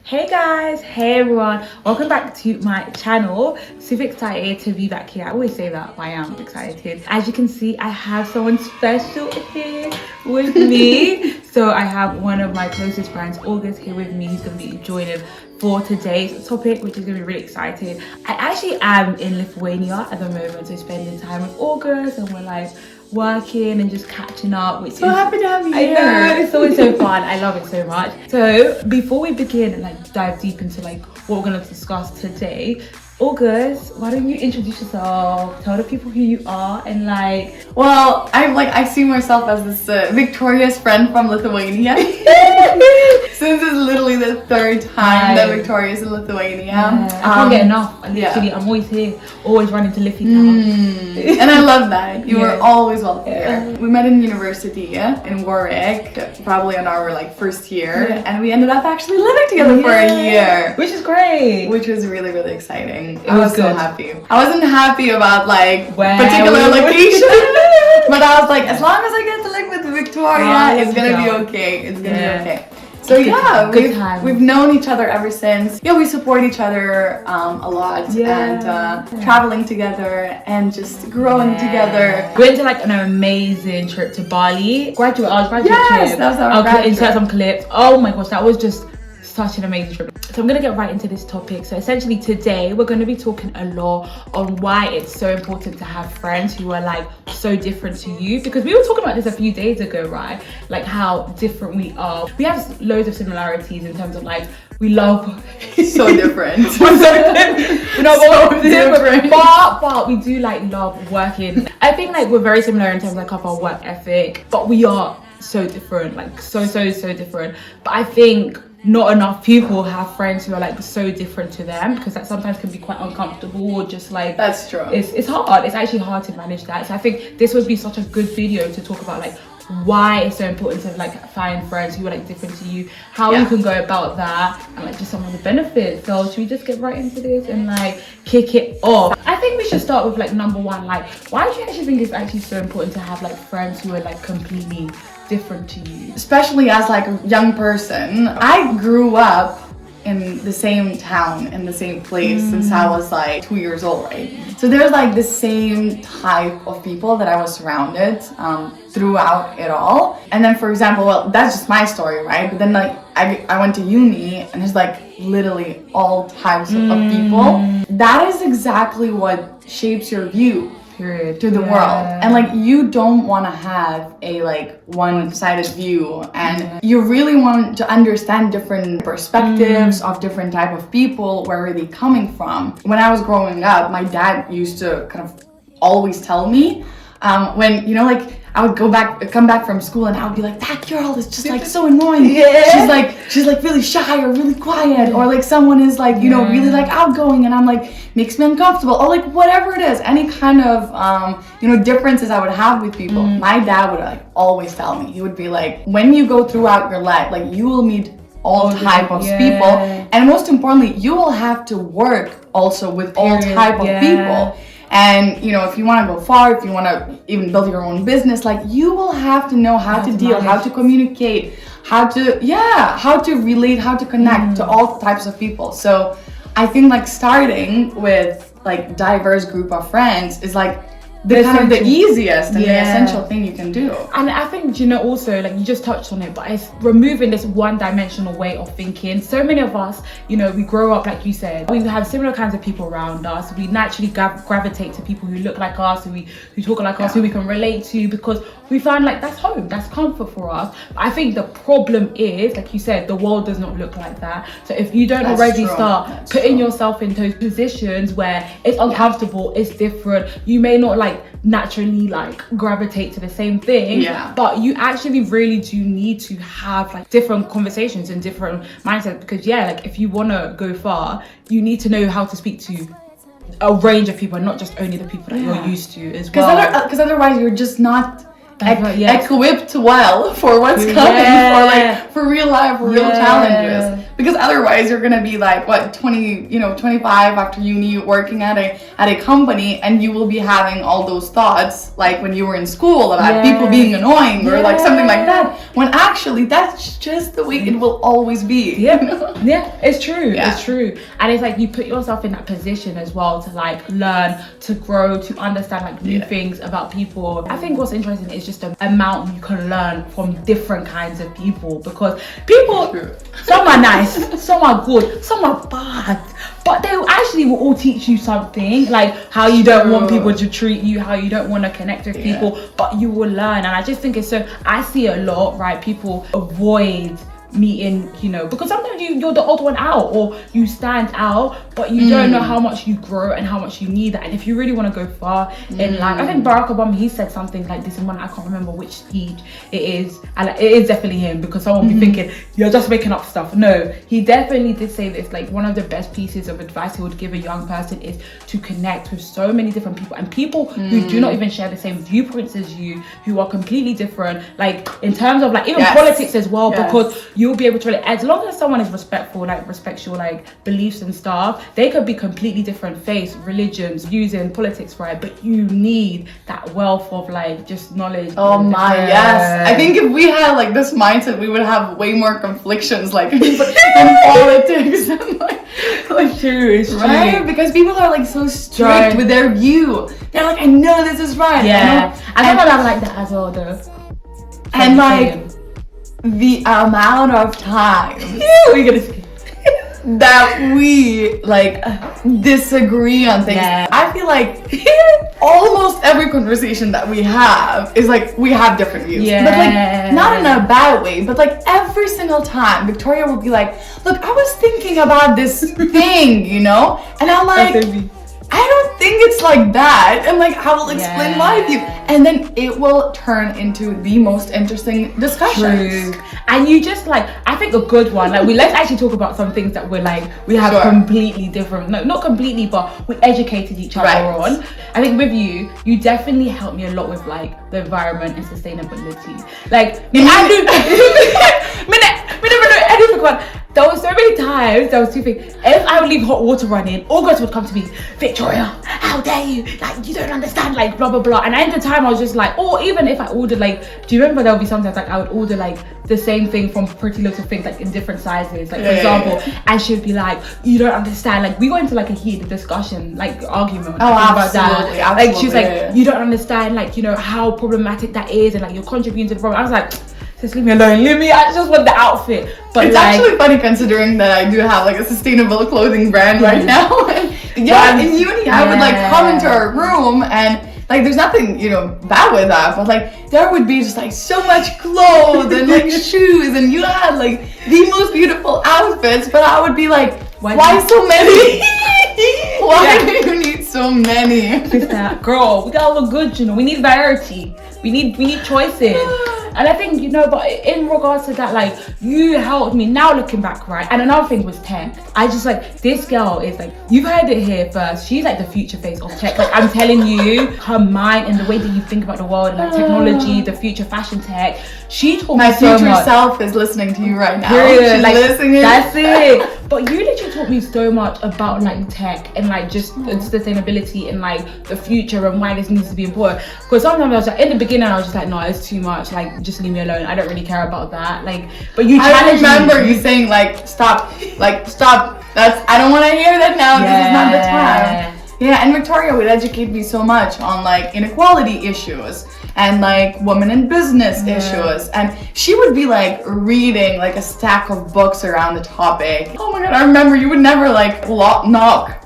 Hey guys, hey everyone, welcome back to my channel. Super excited to be back here. I always say that, but I am excited. As you can see, I have someone special here with me. So I have one of my closest friends, August, here with me. He's going to be joining for today's topic, which is going to be really exciting. I actually am in Lithuania at the moment, so spending time with August, and we're like working and just catching up, which so happy to have you here. I know, it's always so fun. I love it so much. So before we begin and like dive deep into like what we're going to discuss today, August, why don't you introduce yourself, tell the people who you are, and like... Well, I see myself as this victorious friend from Lithuania. Since it's literally the third time that Victoria's in Lithuania. I can't get enough. Literally, I'm always here, always running to Liffey Town. And I love that. You were always welcome here. We met in university in Warwick, probably on our first year, and we ended up actually living together for a year. Which is great. Which was really, really exciting. I was so happy. I wasn't happy about particular we location, but I was like, as long as I get to live with Victoria, it's gonna be okay. It's gonna be okay. So yeah, we've known each other ever since. Yeah, we support each other a lot, and traveling together and just growing together. We went to like an amazing trip to Bali. Graduate trip. That was our I'll insert some clips. Oh my gosh, that was just such an amazing trip. So I'm going to get right into this topic. So essentially today we're going to be talking a lot on why it's so important to have friends who are like so different to you, because we were talking about this a few days ago, right? Like how different we are. We have loads of similarities in terms of like we love so different. We're not so different, but we do like love working. I think like we're very similar in terms of our work ethic, but we are so different, like so different. But I think not enough people have friends who are like so different to them, because that sometimes can be quite uncomfortable, or just like that's true. It's hard. It's actually hard to manage that. So I think this would be such a good video to talk about like why it's so important to like find friends who are like different to you, how you can go about that, and like just some of the benefits. So should we just get right into this and like kick it off? I think we should start with like number one. Like, why do you actually think it's actually so important to have like friends who are like completely different to you? Especially as like a young person, I grew up in the same town, in the same place since I was like 2 years old, right? So there's like the same type of people that I was surrounded throughout it all. And then for example, well, that's just my story, right? But then like I went to uni, and there's like literally all types of people. That is exactly what shapes your view to the world. And like you don't want to have a like one-sided view, and you really want to understand different perspectives of different type of people, where are they coming from. When I was growing up, my dad used to kind of always tell me when like I would come back from school, and I would be like, that girl is just like so annoying. She's like really shy or really quiet, or like someone is like, you know, really like outgoing, and I'm like, makes me uncomfortable, or like whatever it is, any kind of differences I would have with people. My dad would like always tell me, he would be like, when you go throughout your life, like you will meet all type of people, and most importantly, you will have to work also with all type of people. And you know, if you want to go far, if you want to even build your own business, like you will have to know how to deal, how to communicate, how to relate, how to connect to all types of people. So I think like starting with like diverse group of friends is like the easiest and the essential thing you can do. And I think, you know, also like you just touched on it, but it's removing this one-dimensional way of thinking. So many of us, you know, we grow up, like you said, we have similar kinds of people around us. We naturally gravitate to people who look like us, who talk like us, who we can relate to, because we find like that's home, that's comfort for us. But I think the problem is, like you said, the world does not look like that. So if you don't start putting yourself in those positions where it's uncomfortable, it's different, you may not like naturally like gravitate to the same thing, but you actually really do need to have like different conversations and different mindsets, because like if you want to go far, you need to know how to speak to a range of people, and not just only the people that you're used to as well, because otherwise you're just not equipped well for what's coming, for like for real life, for real challenges. because otherwise you're gonna be like, what, 25 after uni, working at a company, and you will be having all those thoughts like when you were in school about people being annoying or like something like that, when actually that's just the way it will always be. Yeah, it's true. Yeah. It's true. And it's like you put yourself in that position as well to like learn, to grow, to understand like new things about people. I think what's interesting is just the amount you can learn from different kinds of people, because people, some are nice, some are good, some are bad, but they actually will all teach you something, like how you don't want people to treat you, how you don't want to connect with people, but you will learn. And I just think it's so, I see a lot, right? People avoid meeting, because sometimes you're the odd one out, or you stand out, but you don't know how much you grow and how much you need that. And if you really want to go far in life, I think Barack Obama, he said something like this in one, I can't remember which speech it is, and it is definitely him, because someone will be thinking you're just making up stuff. No, he definitely did say this, like one of the best pieces of advice he would give a young person is to connect with so many different people, and people who do not even share the same viewpoints as you, who are completely different, like in terms of like even politics as well, because you'll be able to relate. As long as someone is respectful, like respects your like beliefs and stuff, they could be completely different faiths, religions, views in politics, right? But you need that wealth of like just knowledge. Oh my, yes. I think if we had like this mindset, we would have way more conflictions like in politics and like true, it's right? true. Because people are like so strict with their view. They're like, I know this is right. Yeah, I think I'm like that as well though. And like the amount of time we're gonna skip that we like disagree on things. I feel like almost every conversation that we have is like we have different views, but like not in a bad way, but like every single time Victoria will be like, look, I was thinking about this thing, and I'm like, I don't think it's like that, and like I will explain my view, and then it will turn into the most interesting discussions. True. And you just like, I think a good one, like let's actually talk about some things that we're like, we have completely different, no, not completely, but we educated each other on. I think with you definitely helped me a lot with like the environment and sustainability. Like, I do, never know anything about. There were so many times, there was two things. If I would leave hot water running, all girls would come to me, Victoria, how dare you? Like, you don't understand, like, blah, blah, blah. And at the time, I was just like, or even if I ordered, like, do you remember there would be sometimes, like, I would order, like, the same thing from Pretty Little Things, like, in different sizes, like, for example. And she would be like, you don't understand. Like, we got into, like, a heated discussion, like, argument about that. Absolutely. Like, she was like, you don't understand, like, how problematic that is, and, like, you're contributing to the problem. I was like, just leave me alone, I just want the outfit. But it's like, actually funny considering that I do have like a sustainable clothing brand right now. And in uni I would like come into our room and like there's nothing, bad with that, but like there would be just like so much clothes and like shoes, and you had like the most beautiful outfits, but I would be like, why so many? Why do you need so many? Girl, we gotta look good, we need variety. We need choices. And I think, but in regards to that, like, you helped me now looking back, right? And another thing was tech. I just like, this girl is like, you've heard it here first. She's like the future face of tech. Like, I'm telling you, her mind and the way that you think about the world and like technology, the future fashion tech, she taught me so much. My future self is listening to you right now. She's like, listening. That's it. But you literally taught me so much about like tech and like just sustainability and like the future and why this needs to be important. Because sometimes I was like, in the beginning, I was just like, no, it's too much. Like, just leave me alone. I don't really care about that. Like, but you challenged me. I remember you saying like, stop. I don't want to hear that now. This is not the time. Yeah, and Victoria would educate me so much on like inequality issues and like women in business issues, and she would be like reading like a stack of books around the topic. Oh my god, I remember you would never like knock on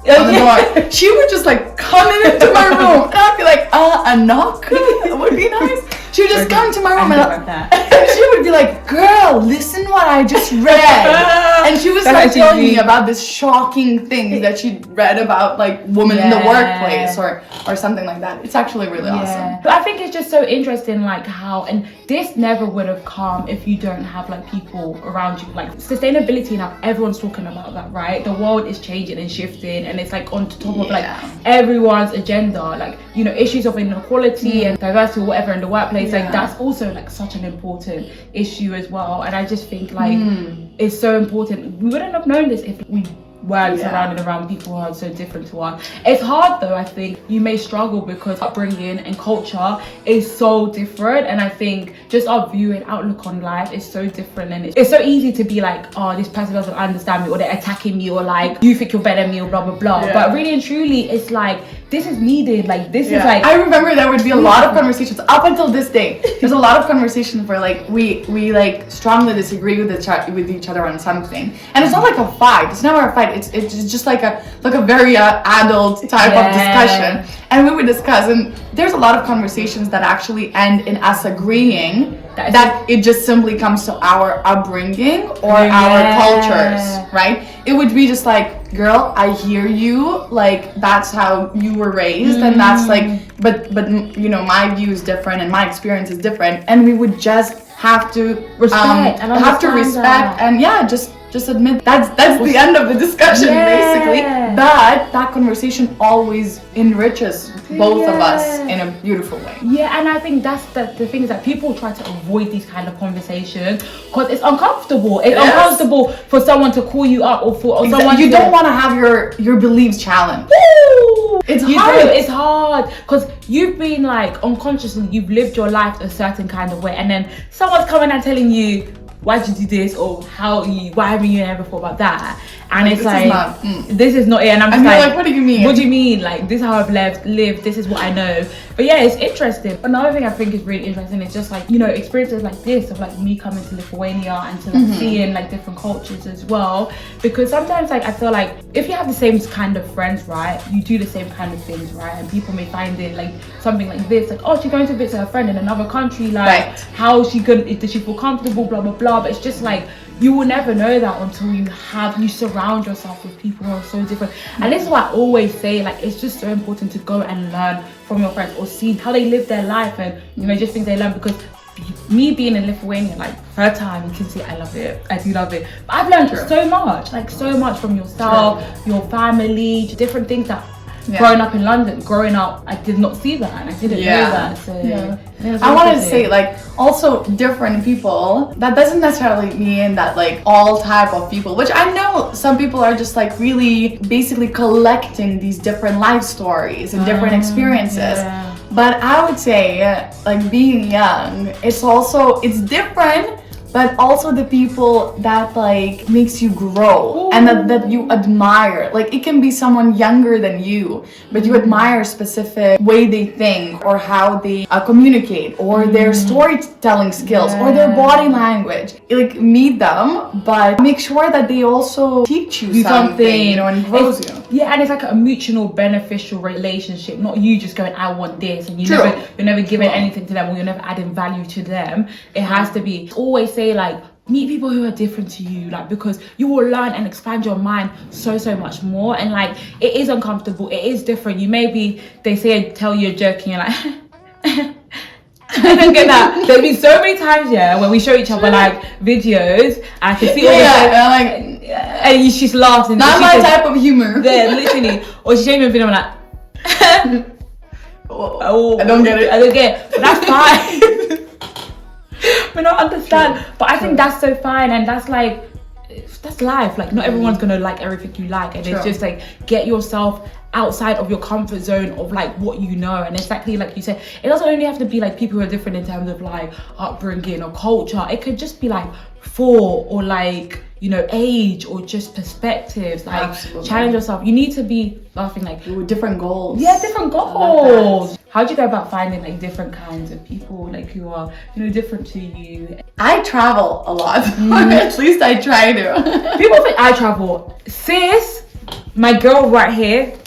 the door. She would just like come into my room and I'd be like, a knock would be nice. She would just come to my room and she would be like, girl, listen what I just read. And she would start telling me about this shocking thing that she'd read about like women in the workplace or something like that. It's actually really awesome. But I think it's just so interesting like how, and this never would have come if you don't have like people around you. Like sustainability now, everyone's talking about that, right? The world is changing and shifting, and it's like on top of like everyone's agenda, like issues of inequality and diversity or whatever in the workplace. Like that's also like such an important issue as well. And I just think like is so important. We wouldn't have known this if we weren't Yeah. surrounded around people who are so different to us. It's hard though. I think you may struggle because upbringing and culture is so different, and I think just our view and outlook on life is so different, and it's so easy to be like, oh, this person doesn't understand me, or they're attacking me, or like, you think you're better than me, or blah blah blah. Yeah. But really and truly, it's like, this is needed. Like, this is like, I remember there would be a lot of conversations up until this day. There's a lot of conversations where like we like strongly disagree with each other on something, and it's not like a fight. It's never a fight. It's just like a very adult type of discussion, and we would discuss. And there's a lot of conversations that actually end in us agreeing that it just simply comes to our upbringing or our cultures, right? It would be just like, girl, I hear you, like that's how you were raised, and that's like, but you know, my view is different and my experience is different, and we would just have to respect and just admit that's the end of the discussion, basically. But that conversation always enriches both of us in a beautiful way. Yeah, and I think that's the thing, is that people try to avoid these kind of conversations because it's uncomfortable. It's uncomfortable for someone to call you up, or for someone you don't want to have your beliefs challenged. It's hard. It's hard because you've been like unconsciously, you've lived your life a certain kind of way, and then someone's coming and telling you, why'd you do this, or why haven't you ever thought about that? And it's like, this is not it. And I'm just like, what do you mean? What do you mean? Like, this is how I've lived, this is what I know. But yeah, it's interesting. Another thing I think is really interesting is just like, you know, experiences like this of like me coming to Lithuania and to like seeing like different cultures as well. Because sometimes like I feel like if you have the same kind of friends, right, you do the same kind of things, right? And people may find it like something like this, like, oh, she's going to visit her friend in another country, like how is she good, does she feel comfortable, blah blah blah. But it's just like, you will never know that until you surround yourself with people who are so different. And this is why I always say, like, it's just so important to go and learn from your friends, or see how they live their life, and you know, just things they learn. Because me being in Lithuania, like, third time, you can see I love it. I do love it. But I've learned so much from yourself, your family, different things that growing up in London, I did not see that, and I didn't know that. So I wanted to say, like, also different people, that doesn't necessarily mean that like all type of people, which I know some people are just like really basically collecting these different life stories and different experiences. But I would say, like, being young, it's different, but also the people that like makes you grow and that you admire. Like, it can be someone younger than you, but you admire specific way they think, or how they communicate, or their storytelling skills, or their body language. Like, meet them, but make sure that they also teach you something, you know, and grows you. Yeah, and it's like a mutual beneficial relationship, not you just going, I want this, and you're never giving anything to them, or you're never adding value to them. It has to be, always say, like, meet people who are different to you, like, because you will learn and expand your mind so much more. And like, it is uncomfortable, it is different. You maybe, tell you a joke and you're like I don't get that. There's been so many times when we show each other like videos, I can see and she's laughing. Not my type of humor. Yeah, literally. Or she showed me a video, I'm like I don't get it. But that's fine. We don't understand. But I think that's so fine, and that's like, that's life. Like, not everyone's gonna like everything you like, and it's just like, get yourself outside of your comfort zone of like what you know. And exactly like you said, it doesn't only have to be like people who are different in terms of like upbringing or culture. It could just be like thought, or like, you know, age, or just perspectives. Like, challenge yourself. You need to be laughing like with different goals. Yeah, different goals. How do you go about finding like different kinds of people, like, who are, you know, different to you? I travel a lot. At least I try to. People think I travel. Sis, my girl right here,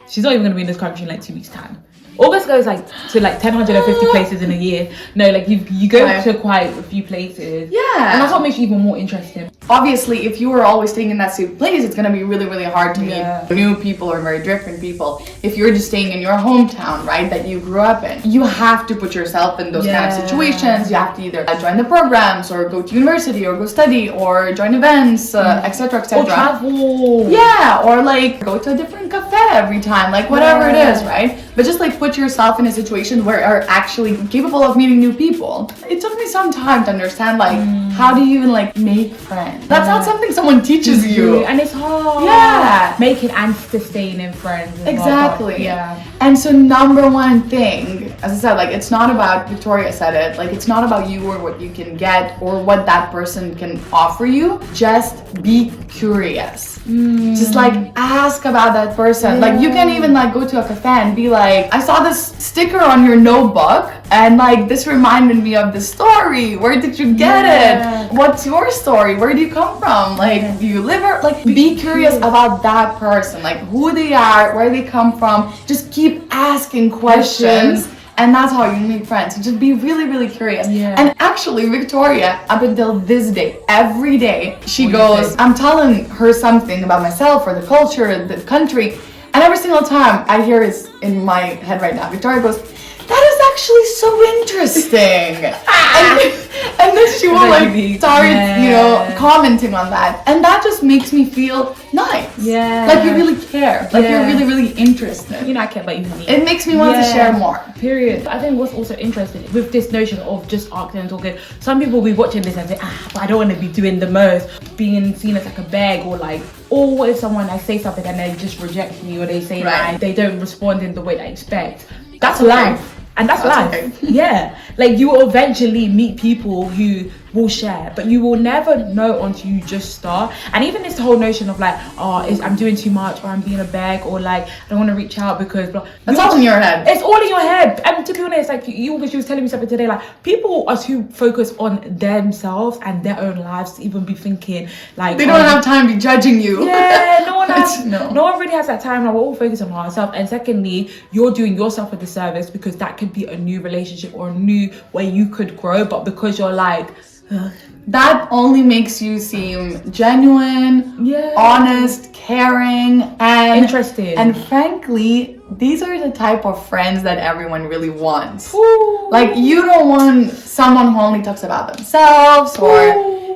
she's not even gonna be in this country in like 2 weeks' time. August goes like to like 1,050 places in a year. No, like you go to quite a few places. Yeah. And that's what makes you even more interesting. Obviously, if you are always staying in that same place, it's gonna be really hard to meet new people or very different people. If you're just staying in your hometown, right, that you grew up in, you have to put yourself in those kind of situations. You have to either join the programs, or go to university, or go study, or join events, etc. Or travel. Yeah, or like go to a different cafe every time, like whatever it is, right? But just like put yourself in a situation where you're actually capable of meeting new people. It took me some time to understand, like, how do you even like make friends? That's not something someone teaches you. And it's hard. Yeah. Making and sustaining friends. Exactly. Yeah. And so number one thing, as I said, like it's not about, Victoria said it, like it's not about you or what you can get or what that person can offer you. Just be curious. Just like ask about that person. Like you can even like go to a cafe and be like, I saw this sticker on your notebook and like this reminded me of the story. Where did you get it? What's your story? Where do you come from? Like do you live or like be curious about that person, like who they are, where they come from. Just keep asking questions. And that's how you make friends. Just be really, really curious. And actually, Victoria, up until this day, every day, she goes, I'm telling her something about myself or the culture, the country. And every single time I hear it in my head right now, Victoria goes, that is actually so interesting. and then she will like start, you know, commenting on that. And that just makes me feel nice. Like you really care. Like you're really, really interested. You know, I care about you. It makes me want to share more. Period. I think what's also interesting with this notion of just asking and talking, some people will be watching this and say, but I don't want to be doing the most, being seen as like a beg, or like, or what if someone like say something and they just reject me, or they say like they don't respond in the way that I expect. That's life. And that's life. Okay. Like you will eventually meet people who will share, but you will never know until you just start. And even this whole notion of like, I'm doing too much, or I'm being a beg, or like I don't want to reach out because that's all in your head. It's all in your head. And to be honest, like she was telling me something today, like people are too focused on themselves and their own lives to even be thinking like they don't have time to be judging you. No one really has that time. Like, we're all focused on ourselves. And secondly, you're doing yourself a disservice, because that could be a new relationship or a new way you could grow, but because you're like, that only makes you seem genuine, honest, caring, and interested. And frankly, these are the type of friends that everyone really wants. Like you don't want someone who only talks about themselves, or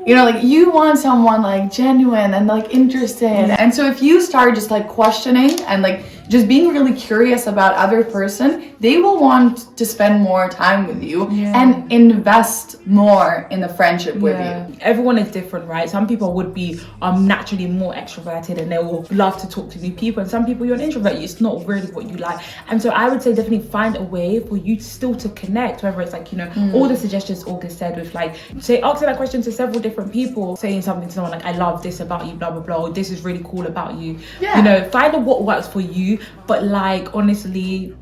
you know, like you want someone like genuine and like interested. And so if you start just like questioning and like just being really curious about other person, they will want to spend more time with you and invest more in the friendship with you. Everyone is different, right? Some people would be naturally more extroverted and they will love to talk to new people, and some people, you're an introvert, it's not really what you like. And so I would say definitely find a way for you still to connect, whether it's like, you know, all the suggestions August said with like, say, asking that question to several different people, saying something to someone like, I love this about you, blah blah blah, or this is really cool about you. You know, find out what works for you, but like honestly,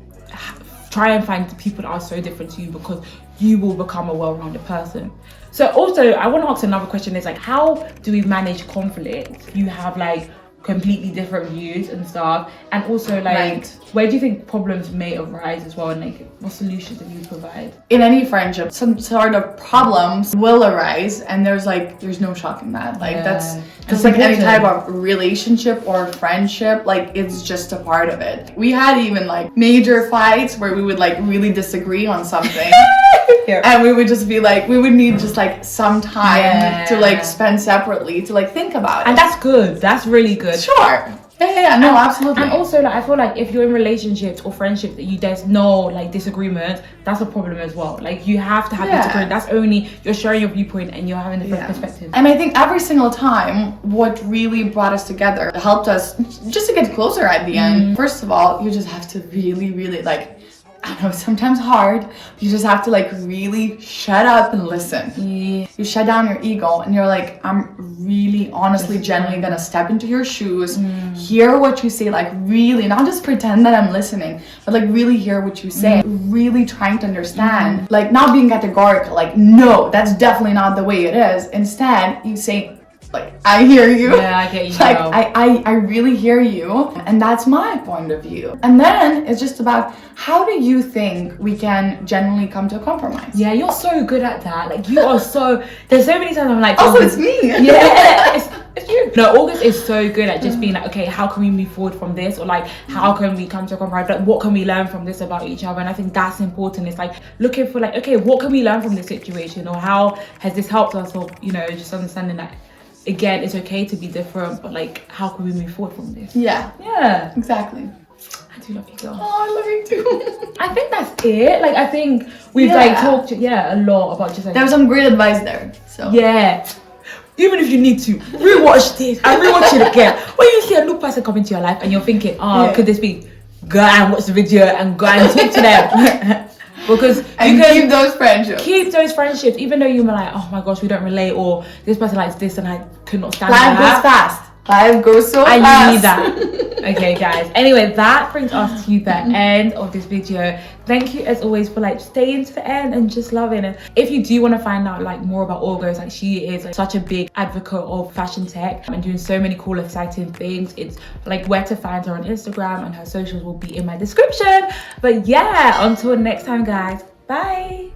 try and find the people that are so different to you, because you will become a well-rounded person. So also, I want to ask another question, is like, how do we manage conflict? You have like completely different views and stuff, and also like where do you think problems may arise as well, and like what solutions do you provide? In any friendship, some sort of problems will arise, and there's no shock in that. Like that's like any type of relationship or friendship, like it's just a part of it. We had even like major fights where we would like really disagree on something. And we would just be like, we would need just like some time to like spend separately to like think about it. And that's good. That's really good. Sure. No, absolutely. And also, like, I feel like if you're in relationships or friendships that there's no like disagreement, that's a problem as well. Like you have to have disagreement. That's only you're sharing your viewpoint and you're having different perspectives. And I think every single time, what really brought us together, helped us just to get closer at the end. First of all, you just have to really, really like, I know, sometimes hard. You just have to like really shut up and listen. You shut down your ego and you're like, I'm really honestly genuinely gonna step into your shoes, hear what you say, like really, not just pretend that I'm listening, but like really hear what you say, really trying to understand, like not being categorical, like no, that's definitely not the way it is. Instead, you say, like, I hear you. Yeah, I get you. Like, I really hear you. And that's my point of view. And then it's just about, how do you think we can genuinely come to a compromise? Yeah, you're so good at that. Like, you are so, there's so many times I'm like, also, it's me. Yeah, it's you. No, August is so good at just being like, okay, how can we move forward from this? Or like, how can we come to a compromise? Like, what can we learn from this about each other? And I think that's important. It's like looking for like, okay, what can we learn from this situation? Or how has this helped us? Or, you know, just understanding that, again, it's okay to be different, but like, how can we move forward from this? Yeah, exactly. I do love you, girl. Oh, I love you too. I think that's it. Like, I think we've like talked, a lot about just like. There was some great advice there. So Yeah. Even if you need to rewatch this and rewatch it again. When you see a new person come into your life and you're thinking, could this be? Go and watch the video and go and talk to them. Because and you can keep those friendships. Keep those friendships, even though you were like, oh my gosh, we don't relate, or this person likes this and I could not stand Life that. goes fast. Life goes so fast. I need that. Okay, guys. Anyway, that brings us to the end of this video. Thank you as always for like staying to the end and just loving it. If you do want to find out like more about August, like she is like such a big advocate of fashion tech and doing so many cool, exciting things. It's like where to find her on Instagram, and her socials will be in my description. But yeah, until next time, guys. Bye.